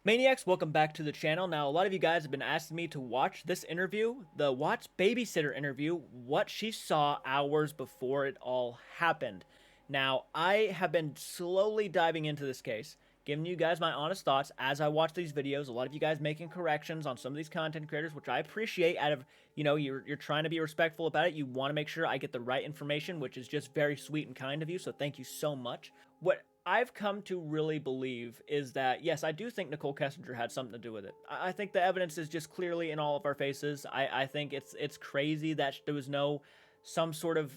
Maniacs, welcome back to the channel. Now, a lot of you guys have been asking me to watch this interview, the Watch Babysitter interview, what she saw hours before it all happened. Now, I have been slowly diving into this case, giving you guys my honest thoughts as I watch these videos. A lot of you guys making corrections on some of these content creators, which I appreciate. Out of, you're trying to be respectful about it. You want to make sure I get the right information, which is just very sweet and kind of you, so thank you so much. What I've come to really believe is that, yes, I do think Nicole Kessinger had something to do with it. I think the evidence is just clearly in all of our faces. I think it's crazy that there was no some sort of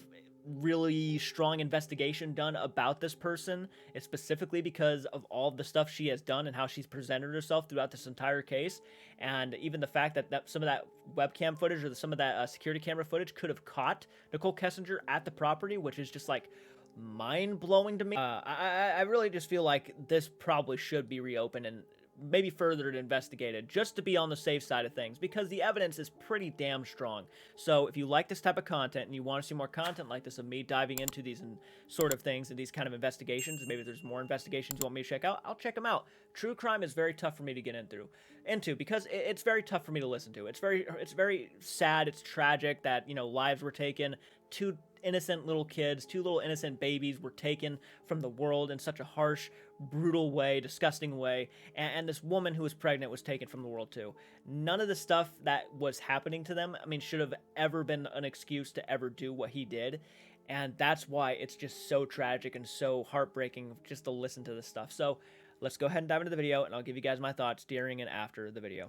really strong investigation done about this person. It's specifically because of all of the stuff she has done and how she's presented herself throughout this entire case. And even the fact that some of that webcam footage or some of that security camera footage could have caught Nicole Kessinger at the property, which is just like mind-blowing to me. I really just feel like this probably should be reopened and maybe further investigated, just to be on the safe side of things, because the evidence is pretty damn strong. So if you like this type of content and you want to see more content like this of me diving into these and sort of things and these kind of investigations, and maybe there's more investigations you want me to check out, I'll check them out. True crime is very tough for me to get into because it's very tough for me to listen to. It's very sad. It's tragic that, lives were taken. Two innocent little kids, two little innocent babies were taken from the world in such a harsh, brutal way, disgusting way, and this woman who was pregnant was taken from the world too. None of the stuff that was happening to them, should have ever been an excuse to ever do what he did, and that's why it's just so tragic and so heartbreaking just to listen to this stuff. So let's go ahead and dive into the video, and I'll give you guys my thoughts during and after the video.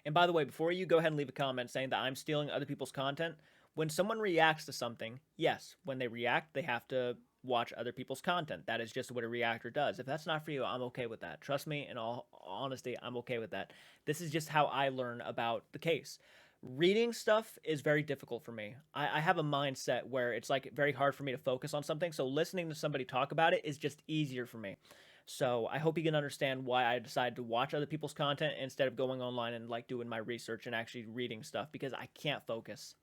And by the way, before you go ahead and leave a comment saying that I'm stealing other people's content, when someone reacts to something, yes, when they react, they have to watch other people's content. That is just what a reactor does. If that's not for you, I'm okay with that. Trust me, in all honesty, I'm okay with that. This is just how I learn about the case. Reading stuff is very difficult for me. I have a mindset where it's like very hard for me to focus on something, so listening to somebody talk about it is just easier for me. So I hope you can understand why I decided to watch other people's content instead of going online and like doing my research and actually reading stuff, because I can't focus.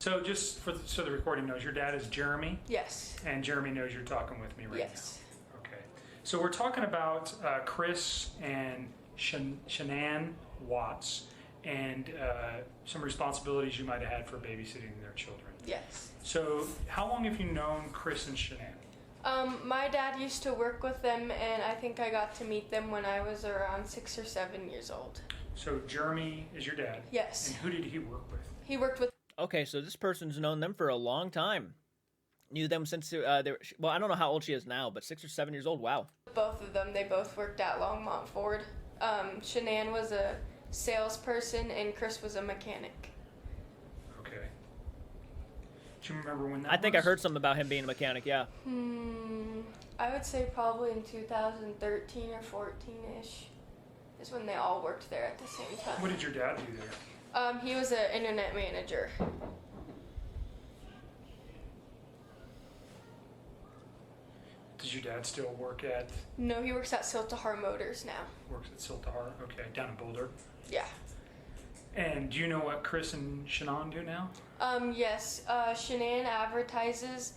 So just so the recording knows, your dad is Jeremy? Yes. And Jeremy knows you're talking with me right now? Yes. Okay. So we're talking about Chris and Shannan Watts and some responsibilities you might have had for babysitting their children. Yes. So how long have you known Chris and Shannan? My dad used to work with them, and I think I got to meet them when I was around 6 or 7 years old. So Jeremy is your dad? Yes. And who did he work with? He worked with... Okay, so this person's known them for a long time. Knew them since they were, well, I don't know how old she is now, but 6 or 7 years old, wow. both of them. They both worked at Longmont Ford. Shannan was a salesperson, and Chris was a mechanic. Okay. Do you remember when that I think I heard something about him being a mechanic, yeah. I would say probably in 2013 or 14-ish is when they all worked there at the same time. What did your dad do there? He was an internet manager. Does your dad still work at? No, he works at Siltahar Motors now. Works at Siltahar, okay, down in Boulder. Yeah. And do you know what Chris and Shannan do now? Yes. Shannan advertises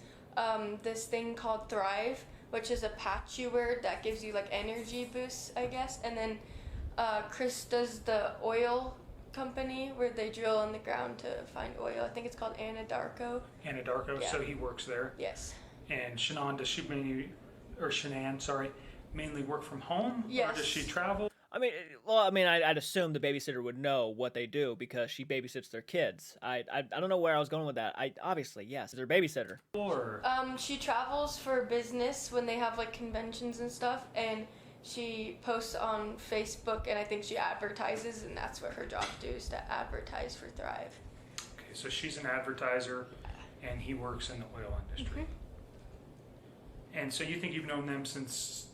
this thing called Thrive, which is a patchy word that gives you like energy boosts, I guess. And then Chris does the oil company where they drill in the ground to find oil. I think it's called Anadarko. Anadarko, Yeah. so he works there. Yes. And Shannan, does she mainly work from home? Yes. Or does she travel? I'd assume the babysitter would know what they do because she babysits their kids. I don't know where I was going with that. Obviously, yes, they're a babysitter. Or She travels for business when they have like conventions and stuff, and she posts on Facebook, and I think she advertises, and that's what her job is, to advertise for Thrive. okay, so she's an advertiser, and he works in the oil industry. And so you think you've known them since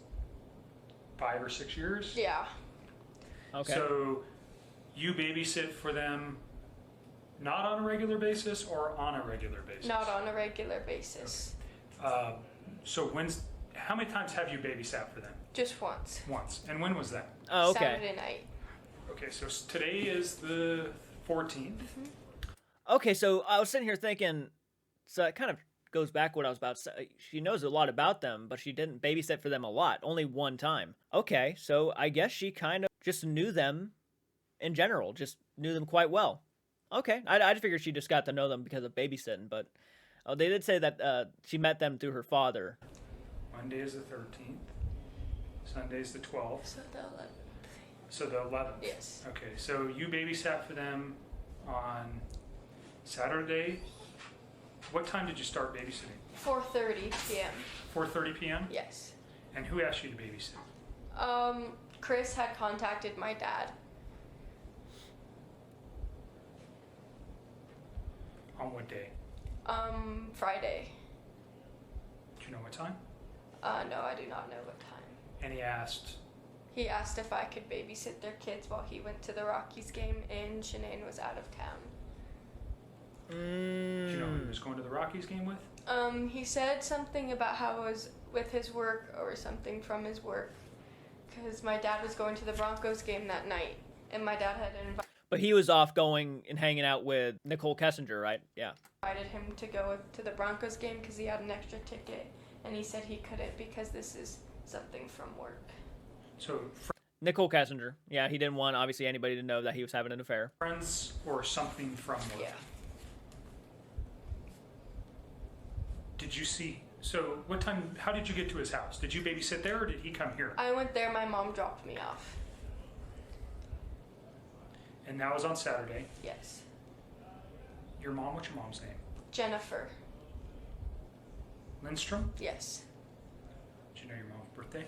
5 or 6 years? Yeah. Okay. So you babysit for them not on a regular basis or on a regular basis? Not on a regular basis. So how many times have you babysat for them? Just once. Once. And when was that? Oh, okay. Saturday night. Okay, so today is the 14th. Okay, so I was sitting here thinking, so it kind of goes back what I was about to say. She knows a lot about them, but she didn't babysit for them a lot, only one time. Okay, so I guess she kind of just knew them in general, just knew them quite well. Okay, I figured she just got to know them because of babysitting, but they did say that she met them through her father. Monday is the 13th. Sunday is the 12th. So the 11th. So the 11th. Yes. Okay, so you babysat for them on Saturday. What time did you start babysitting? 4:30 p.m. 4:30 p.m.? Yes. And who asked you to babysit? Chris had contacted my dad. On what day? Friday. Do you know what time? No, I do not know what time. And he asked, He asked if I could babysit their kids while he went to the Rockies game and Shannan was out of town. do you know who he was going to the Rockies game with? He said something about how it was with his work or something from his work. Because my dad was going to the Broncos game that night, and my dad had But he was off going and hanging out with Nicole Kessinger, right? Yeah. invited him to go to the Broncos game because he had an extra ticket, and he said he couldn't because this is something from work. So Nicole Kessinger. Yeah, he didn't want, obviously, anybody to know that he was having an affair. friends or something from work? Yeah. Did you see, so what time, how did you get to his house? Did you babysit there or did he come here? I went there, my mom dropped me off. And that was on Saturday. Yes. Your mom, what's your mom's name? Jennifer. Lindstrom? Yes. Do you know your mom's birthday?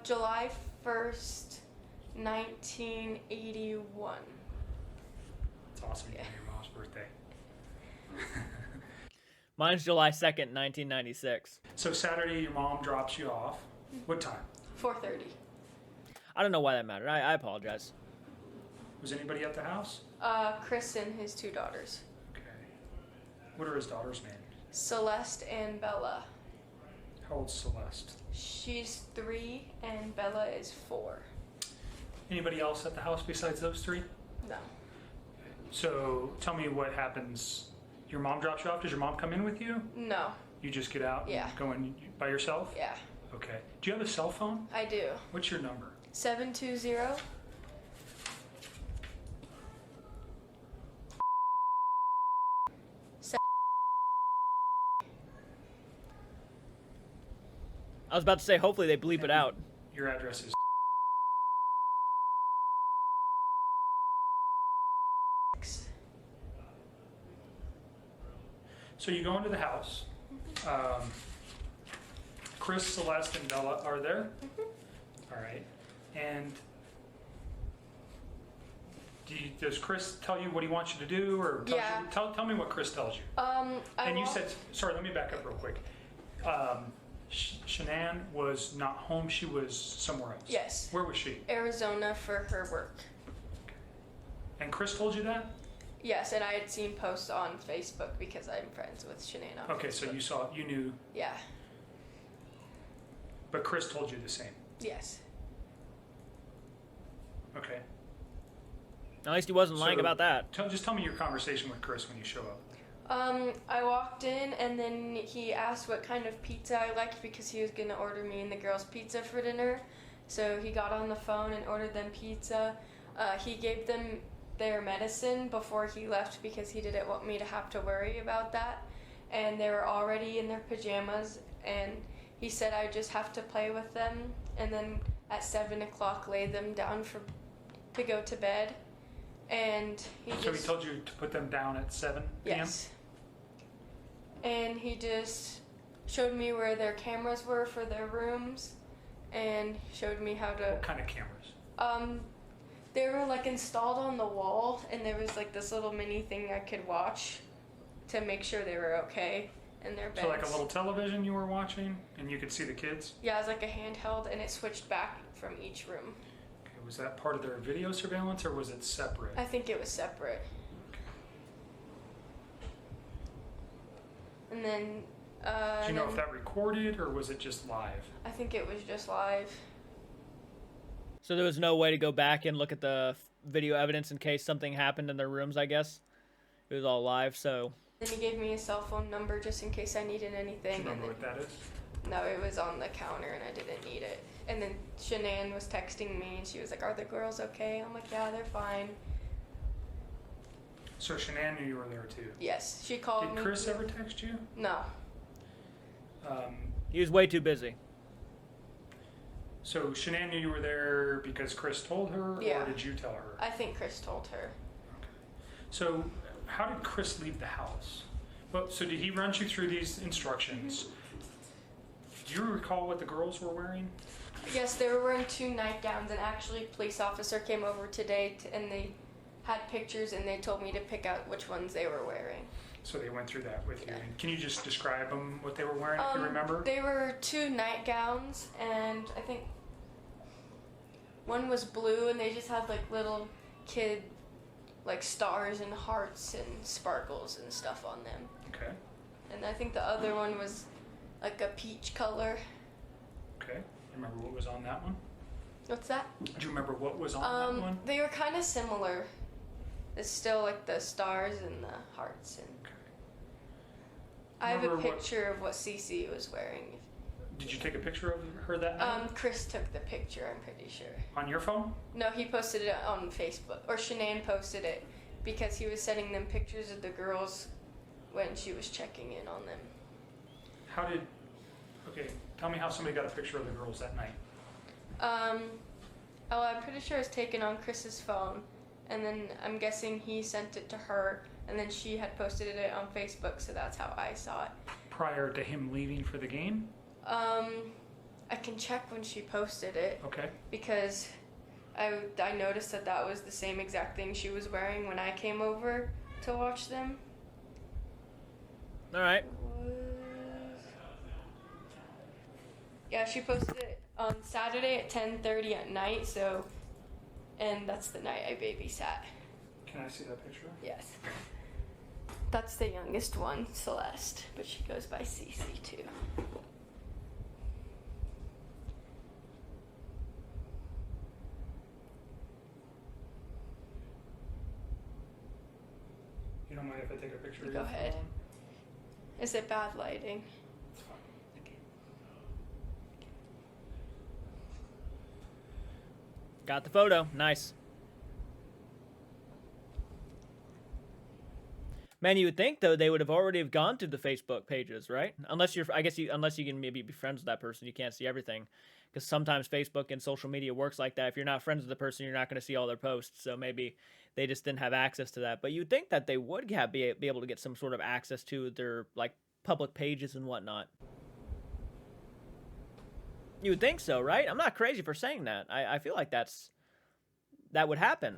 July 1st, 1981. It's awesome you know your mom's birthday. Mine's July 2nd, 1996. So Saturday your mom drops you off. What time? 4:30. I don't know why that mattered. I apologize. Was anybody at the house? Chris and his two daughters, Okay. What are his daughters' names? Celeste and Bella. How old's Celeste? She's 3 and Bella is 4. Anybody else at the house besides those three? No. So tell me what happens. Your mom drops you off. Does your mom come in with you? No. You just get out Yeah. and go in by yourself? Yeah, Okay. Do you have a cell phone? I do. What's your number? 720. I was about to say, hopefully they bleep it out. Your address is. So you go into the house. Chris, Celeste, and Bella are there. All right. And does Chris tell you what he wants you to do, or tells Yeah. you, tell me what Chris tells you? And you said, sorry, let me back up real quick. Shannan was not home; she was somewhere else. Yes. Where was she? Arizona for her work. And Chris told you that? Yes, and I had seen posts on Facebook because I'm friends with Shannan on Okay, so Facebook. you knew, Yeah. but Chris told you the same. Yes. Okay. At least he wasn't lying So- about that. Just tell me your conversation with Chris when you show up. I walked in and then he asked what kind of pizza I liked because he was gonna order me and the girls pizza for dinner. So he got on the phone and ordered them pizza. He gave them their medicine before he left because he didn't want me to have to worry about that. And they were already in their pajamas and he said I just have to play with them and then at 7 o'clock lay them down to go to bed. And he So he told you to put them down at 7 p.m.? Yes. And he just showed me where their cameras were for their rooms and showed me how to What kind of cameras? they were like installed on the wall and there was like this little mini thing I could watch to make sure they were okay in their beds. So like a little television you were watching and you could see the kids? Yeah, it was like a handheld and it switched back from each room. Okay, was that part of their video surveillance or was it separate? I think it was separate. And then Do you know if that recorded or was it just live? I think it was just live. So there was no way to go back and look at the video evidence in case something happened in their rooms, I guess. It was all live, so... Then he gave me a cell phone number just in case I needed anything. Do you remember what that is? No, it was on the counter and I didn't need it. And then Shannan was texting me and she was like, "Are the girls okay?" I'm like, "Yeah, they're fine." So Shannan knew you were there too? Yes, she called me. Did Chris ever text you? No. He was way too busy. So Shannan knew you were there because Chris told her, Yeah. or did you tell her? I think Chris told her. So how did Chris leave the house? Well, so did he run you through these instructions? Do you recall what the girls were wearing? Yes, they were wearing 2 nightgowns, and actually a police officer came over today and they had pictures and they told me to pick out which ones they were wearing. So they went through that with you. Yeah. And can you just describe them, what they were wearing, if you remember? They were 2 nightgowns, and I think one was blue, and they just had like little kid, like stars and hearts and sparkles and stuff on them. Okay. And I think the other one was like a peach color. Okay. You remember what was on that one? What's that? Do you remember what was on that one? They were kind of similar. It's still like the stars and the hearts, and Okay. I have a Remember what- picture of what Cece was wearing. Did you take a picture of her that night? Chris took the picture, I'm pretty sure. On your phone? No, he posted it on Facebook, or Shannan posted it because he was sending them pictures of the girls when she was checking in on them. How did... Okay, tell me how somebody got a picture of the girls that night. I'm pretty sure it was taken on Chris's phone, and then I'm guessing he sent it to her, and then she had posted it on Facebook, so that's how I saw it. Prior to him leaving for the game? I can check when she posted it, Okay. because I noticed that was the same exact thing she was wearing when I came over to watch them. All right. Yeah, she posted it on Saturday at 10:30 at night, and that's the night I babysat. Can I see that picture? Yes. That's the youngest one, Celeste, but she goes by Cece too. You don't mind if I take a picture of Go your ahead. phone? Is it bad lighting? It's fine. Got the photo. Nice. Man, you would think though they would have already have gone to the Facebook pages, right? Unless you're, I guess unless you can maybe be friends with that person, you can't see everything, because sometimes Facebook and social media works like that. If you're not friends with the person, you're not going to see all their posts. So maybe they just didn't have access to that. But you'd think that they would be able to get some sort of access to their like public pages and whatnot. You would think so, right? I'm not crazy for saying that. I feel like that would happen.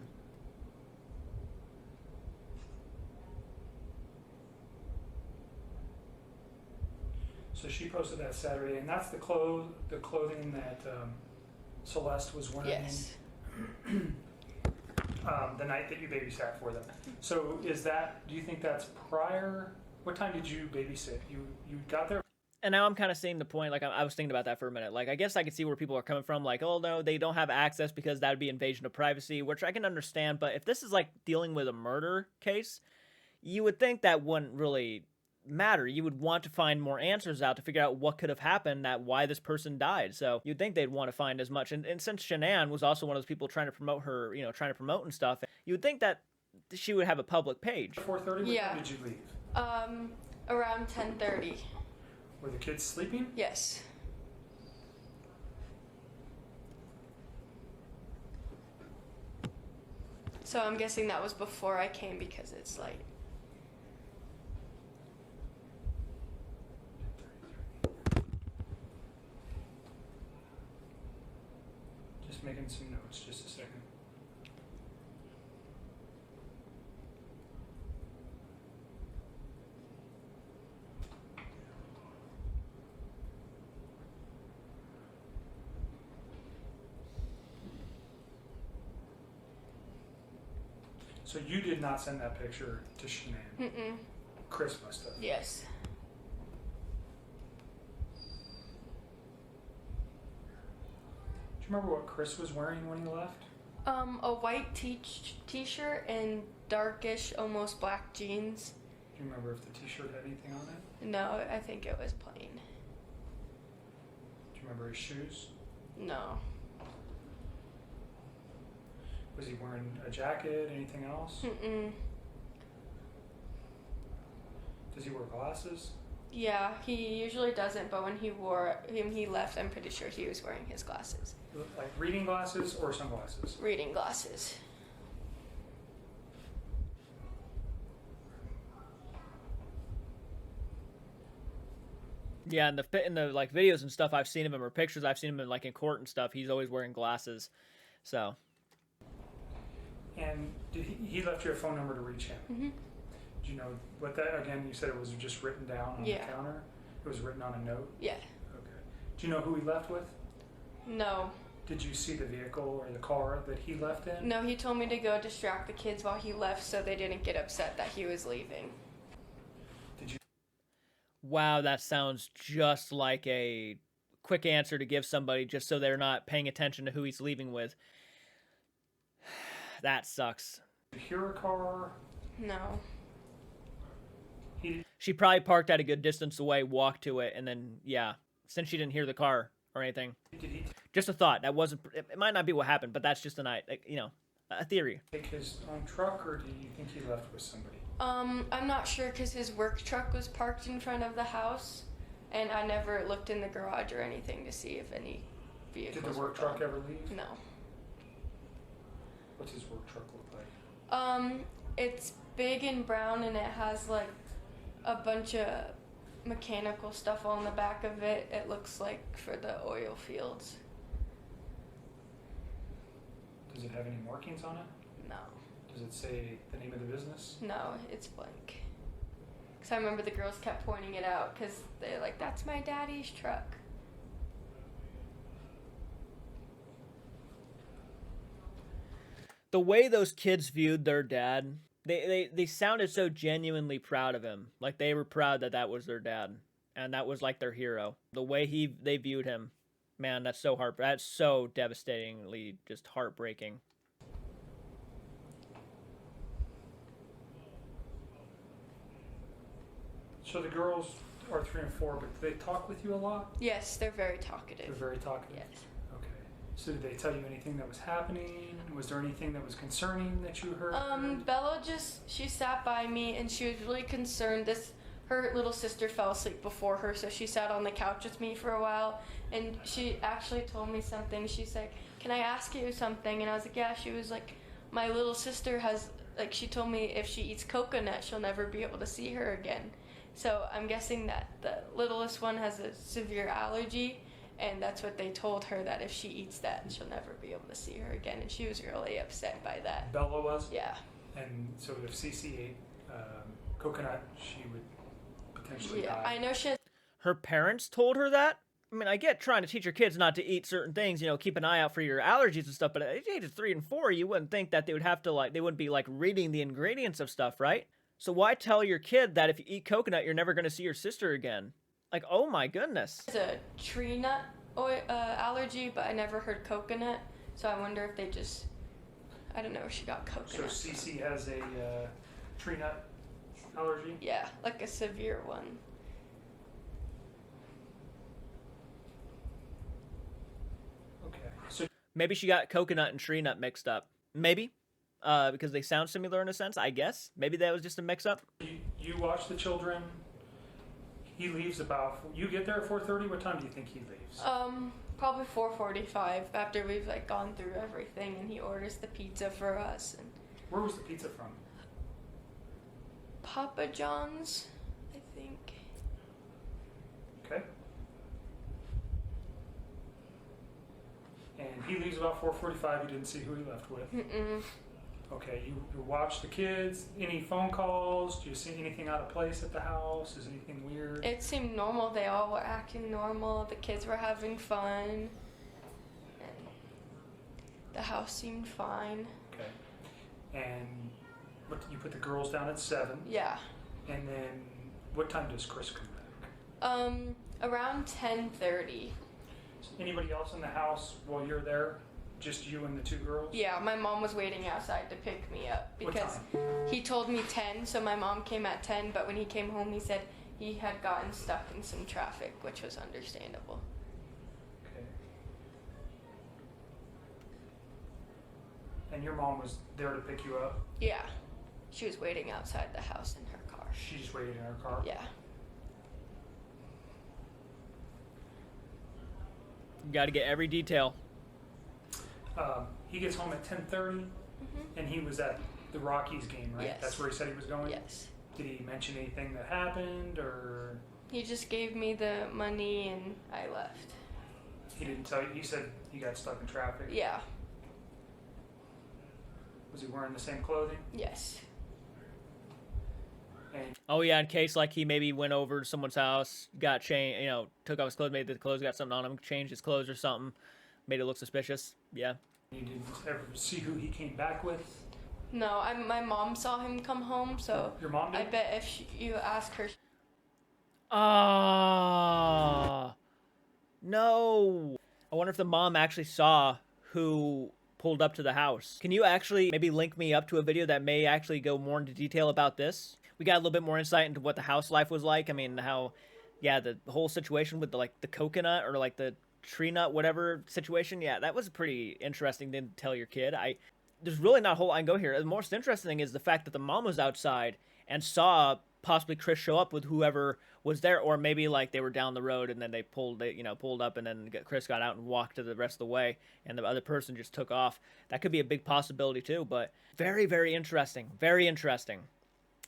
So she posted that Saturday, and that's the clothing that Celeste was wearing. Yes. The night that you babysat for them. So is that? Do you think that's prior? What time did you babysit? You got there. And now I'm kind of seeing the point. Like I was thinking about that for a minute. Like I guess I could see where people are coming from. Like, oh no, they don't have access because that would be invasion of privacy, which I can understand. But if this is like dealing with a murder case, you would think that wouldn't really matter. You would want to find more answers out to figure out what could have happened, that why this person died. So you'd think they'd want to find as much. And since Shannan was also one of those people trying to promote her, trying to promote and stuff, you would think that she would have a public page. 4:30. What Yeah. time did you leave? Around 10:30. Were the kids sleeping? Yes. So I'm guessing that was before I came because it's light. Just making some notes. Just a second. So you did not send that picture to Shannan. Mm-mm. Chris must have. Yes. you remember what Chris was wearing when he left? A white t-shirt and darkish, almost black jeans. Do you remember if the t-shirt had anything on it? No, I think it was plain. Do you remember his shoes? No. Was he wearing a jacket? Anything else? Mm-mm. Does he wear glasses? Yeah, he usually doesn't, but when he left, I'm pretty sure he was wearing his glasses. Like reading glasses or sunglasses? Reading glasses. Yeah, in the like videos and stuff I've seen of him, or pictures I've seen him in, like in court and stuff, he's always wearing glasses. So. And did he left you a phone number to reach him? Mm-hmm. Do you know what that, again, you said it was just written down on the counter? It was written on a note? Yeah. Okay. Do you know who he left with? No. Did you see the vehicle or the car that he left in? No, he told me to go distract the kids while he left so they didn't get upset that he was leaving. Did you? Wow, that sounds just like a quick answer to give somebody just so they're not paying attention to who he's leaving with. That sucks. Did you hear a car? No. She probably parked at a good distance away, walked to it, and then, yeah, since she didn't hear the car or anything. Just a thought. That wasn't, it might not be what happened, but that's just a theory. Take his own truck, or do you think he left with somebody? I'm not sure because his work truck was parked in front of the house, and I never looked in the garage or anything to see if any vehicles Did the work truck ever leave? No. What's his work truck look like? It's big and brown, and it has like a bunch of mechanical stuff on the back of it. It looks like for the oil fields. Does it have any markings on it? No. Does it say the name of the business? No, it's blank. Because I remember the girls kept pointing it out because they're like, that's my daddy's truck. The way those kids viewed their dad, they sounded so genuinely proud of him. Like they were proud that that was their dad, and that was like their hero. The way they viewed him, man, that's so devastatingly just heartbreaking. So the girls are 3 and 4, but do they talk with you a lot? Yes, they're very talkative. They're very talkative? Yes. Okay. So did they tell you anything that was happening? Was there anything that was concerning that you heard? Bella she sat by me and she was really concerned. Her little sister fell asleep before her, so she sat on the couch with me for a while, and she actually told me something. She's like, can I ask you something? And I was like, yeah. She was like, my little sister she told me if she eats coconut, she'll never be able to see her again. So I'm guessing that the littlest one has a severe allergy, and that's what they told her, that if she eats that, she'll never be able to see her again. And she was really upset by that. Bella was? Yeah. And so if Cece ate coconut, she would potentially die? I know she has... Her parents told her that? I mean, I get trying to teach your kids not to eat certain things, keep an eye out for your allergies and stuff, but at the age of 3 and 4, you wouldn't think that they would have to, they wouldn't be, reading the ingredients of stuff, right? So why tell your kid that if you eat coconut, you're never going to see your sister again? Oh my goodness. She has a tree nut allergy, but I never heard coconut, so I wonder if they just... I don't know if she got coconut. So Cece has a tree nut allergy? Yeah, like a severe one. Okay. So maybe she got coconut and tree nut mixed up. Maybe. Because they sound similar in a sense, I guess. Maybe that was just a mix-up. you watch the children. He leaves about... You get there at 4:30? What time do you think he leaves? Probably 4:45 after we've gone through everything, and he orders the pizza for us. And Where was the pizza from? Papa John's, I think. Okay. And he leaves about 4:45. You didn't see who he left with. Mm-mm. Okay, you watch the kids. Any phone calls? Do you see anything out of place at the house? Is anything weird? It seemed normal. They all were acting normal. The kids were having fun. And the house seemed fine. Okay. And you put the girls down at 7. Yeah. And then what time does Chris come back? Around 10:30. Anybody else in the house while you're there? Just you and the two girls? Yeah, my mom was waiting outside to pick me up What because time? he told me 10, so my mom came at 10, but when he came home, he said he had gotten stuck in some traffic, which was understandable. Okay. And your mom was there to pick you up? Yeah, she was waiting outside the house in her car. She just waited in her car? Yeah. You got to get every detail. He gets home at 10:30, and he was at the Rockies game, right? Yes. That's where he said he was going? Yes. Did he mention anything that happened, or He just gave me the money and I left. he didn't tell you? He said he got stuck in traffic. Yeah. Was he wearing the same clothing? Yes. And Oh yeah, in case like he maybe went over to someone's house, got changed, took off his clothes, maybe the clothes got something on him, changed his clothes or something, made it look suspicious. Yeah. you didn't ever see who he came back with? No, my mom saw him come home, so Your mom did? I bet if you ask her. Ah, no. I wonder if the mom actually saw who pulled up to the house. Can you actually maybe link me up to a video that may actually go more into detail about this? We got a little bit more insight into what the house life was like. I mean, how, yeah, the whole situation with the coconut or like the tree nut, whatever situation. Yeah, that was a pretty interesting thing to tell your kid. There's really not a whole lot I can go here. The most interesting thing is the fact that the mom was outside and saw possibly Chris show up with whoever was there, or maybe like they were down the road and then they pulled up and then Chris got out and walked the rest of the way and the other person just took off. That could be a big possibility too, but very, very interesting. Very interesting.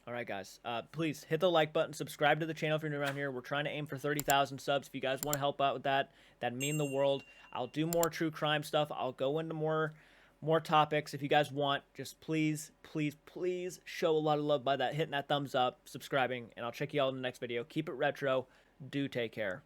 All right, guys, please hit the like button, subscribe to the channel if you're new around here. We're trying to aim for 30,000 subs. If you guys want to help out with that, that'd mean the world. I'll do more true crime stuff. I'll go into more topics if you guys want. Just please, please, please show a lot of love by hitting that thumbs up, subscribing, and I'll check you all in the next video. Keep it retro. Do take care.